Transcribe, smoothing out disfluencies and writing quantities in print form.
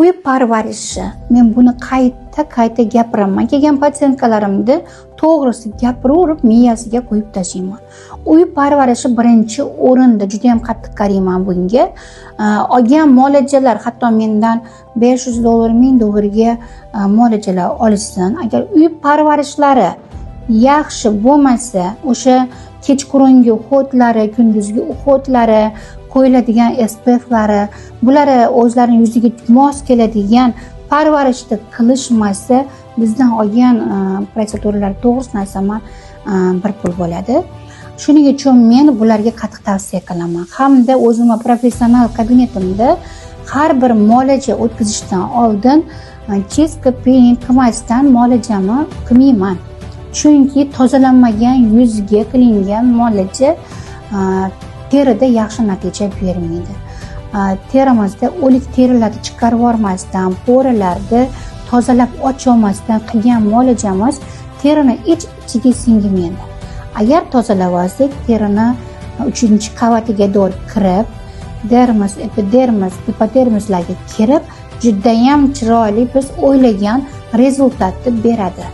Uy parvarishi. Men buni qayta gapiraman. Kelgan patsientlarimni to'g'risi gapiraverib miyasiga qo'yib tashlayman. Uy parvarishi birinchi o'rinda, juda ham qattiq qarayman bunga. Olgan muolajalar, hatto mendan $500, $1000ga muolajalar olishsin. Agar uy parvarishlari yaxshi bo'lmasa, o'sha kechqurungi uxotlari, kunduzgi uxotlari, qo'yiladigan SPF'lari, bular o'zlarining yuziga mos keladigan parvarishni qilishmasa, bizdan olgan protseduralar to'g'risini aytsam bir pul bo'ladi. Shuning uchun men bularga qattiq tavsiya qilaman. Hamda o'zimning professional kabinetimda har bir muolaja o'tkazishdan oldin chestka peeling qilmasdan muolajani qilmayman. Chunki tozalanmagan yuzga qilingan muolaja terida yaxshi natija bermaydi. Terimizda o'lik terilarni chiqarib yubormasdan, poralarni tozalab ocholmasdan qilgan muolajamiz terini ichiga singmaydi. Agar tozalab olsak, terini 3-qavatiga doğru kirib, dermis, epidermis, hipodermislarga kirib, juda ham chiroyli biz o'ylagan rezultatni beradi.